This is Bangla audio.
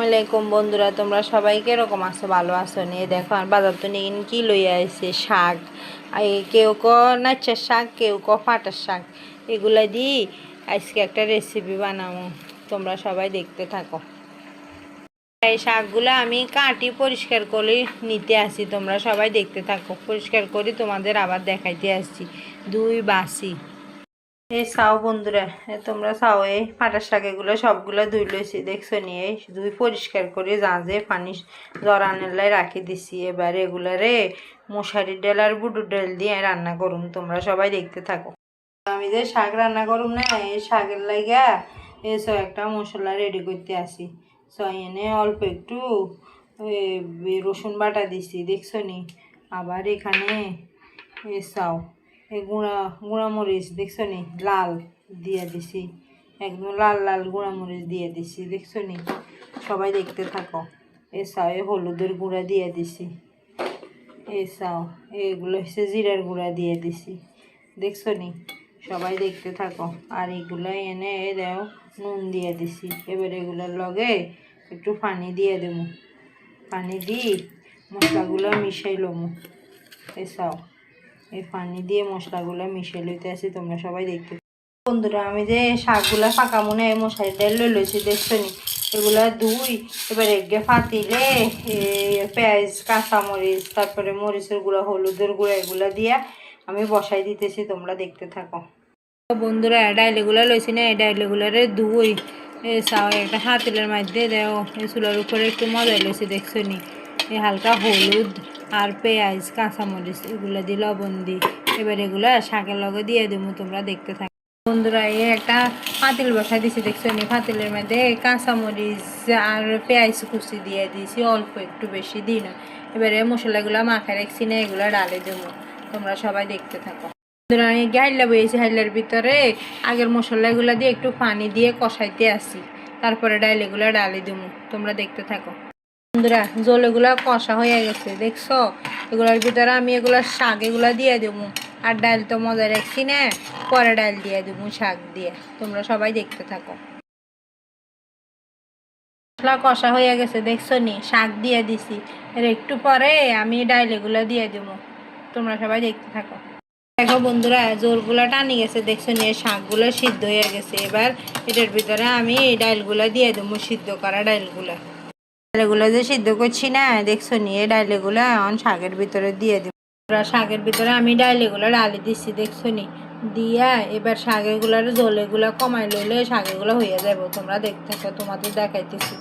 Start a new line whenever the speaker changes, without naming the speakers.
আলাইকুম বন্ধুরা, তোমরা সবাই কিরকম আছো? ভালো আছো? নিয়ে দেখো আর বাজার তো নিয়ে কি লইয়া আসছে শাক। কেউ নাচের শাক, কেউ পাটার শাক। এগুলা দিয়ে আজকে একটা রেসিপি বানাবো, তোমরা সবাই দেখতে থাকো। এই শাকগুলো আমি কাটি পরিষ্কার করে নিতে আসি, তোমরা সবাই দেখতে থাকো। পরিষ্কার করি তোমাদের আবার দেখাইতে আসছি। দুই বাসি এই চাও বন্ধুরা, তোমরা চাও এই পাটার শাক এগুলো সবগুলো ধুই লইছি, দেখছো নিয়ে ধুই পরিষ্কার করে জাঁজে পানি জরানেলাই রাখি দিছি। এবার এগুলারে মশারি ডাল আর বুটুর ডাল দিয়ে রান্না করুন, তোমরা সবাই দেখতে থাকো। আমি যে শাক রান্না করুম না, এই শাকের লাগা এসব একটা মশলা রেডি করতে আসি। এনে অল্প একটু রসুন বাটা দিছি, দেখছো নি। আবার এখানে চাও এই গুঁড়ামরিচ দেখছো নি লাল দিয়ে দিছি, একদম লাল লাল গুঁড়ামরিচ দিয়ে দিছি, দেখছো নি। সবাই দেখতে থাকো। চাও এই হলুদের গুঁড়া দিয়ে দিছি, চাও এগুলো হচ্ছে জিরার গুঁড়া দিয়ে দিছি, দেখছো নি। সবাই দেখতে থাকো। আর এগুলো এনে দাও নুন দিয়ে দিছি। এবার এগুলোর লগে একটু পানি দিয়ে দেবো, পানি দিই মশলাগুলো মিশাই লমু। চাও এই পানি দিয়ে মশলাগুলো মিশিয়ে লইতে আসি, তোমরা সবাই দেখতে। বন্ধুরা আমি যে শাকগুলা ফাঁকা মনে মশারি ডাল লইছি, দেখছো নি। এগুলা ধুই এবার এগে ফাতিলে পেঁয়াজ, কাঁচামরিচ, তারপরে মরিচের গুঁড়া, হলুদের গুঁড়া এগুলা দিয়া আমি বসাই দিতেছি, তোমরা দেখতে থাকো। বন্ধুরা ডাইলেগুলো লইছি না, এই ডাইলেগুলারে ধুই চাও একটা হাতিলের মধ্যে দেও এই চুলার উপরে একটু মজাই লইছি, দেখছো নি। এই হালকা হলুদ আর পেঁয়াজ, কাঁচামরিচ এগুলো দিয়ে লবণ দিই। এবার এগুলো শাকের লগে দিয়ে দেবো, তোমরা দেখতে থাকো। বন্ধুরা এই একটা পাতিল বসাই দিছি, দেখছো নি। পাতিলের মধ্যে কাঁচামরিচ আর পেঁয়াজ কুচি দিয়ে দিয়েছি, অল্প একটু, বেশি দিই না। এবারে মশলাগুলো মাখায় রাখছি না, এগুলো ডালে দেবো, তোমরা সবাই দেখতে থাকো। আমি হাইলা বইয়েছি, হাইলার ভিতরে আগের মশলাগুলো দিয়ে একটু পানি দিয়ে কষাইতে আসি, তারপরে ডাইলেগুলো ডালে দেবো, তোমরা দেখতে থাকো। বন্ধুরা জল এগুলা কষা হয়ে গেছে, দেখছো। এগুলোর ভিতরে আমি এগুলার শাক এগুলা দিয়ে দেবো। আর ডাল তো মজা রাখছি না, পরে ডাল দিয়ে দেবো শাক দিয়ে, তোমরা সবাই দেখতে থাকো। মশলা কষা হয়ে গেছে, দেখছো নি। শাক দিয়ে দিছি, এর একটু পরে আমি ডাল এগুলা দিয়ে দেবো, তোমরা সবাই দেখতে থাকো। দেখো বন্ধুরা জোরগুলা টানি গেছে, দেখছো নি। শাকগুলো সিদ্ধ হয়ে গেছে। এবার এটার ভিতরে আমি এই ডালগুলা দিয়ে দেবো, সিদ্ধ করা ডালগুলা। ডালেগুলো যে সিদ্ধ করছি না, দেখছো নি। এই ডালেগুলো এখন শাকের ভিতরে দিয়ে দেবো। শাকের ভিতরে আমি ডালেগুলো ডালি দিচ্ছি, দেখছো নি। দিয়া এবার শাকেগুলার জলেগুলা কমাই লইলে শাকেগুলো হয়ে যাবো, তোমরা দেখতে থাকো, তোমাদের দেখাইতেছি।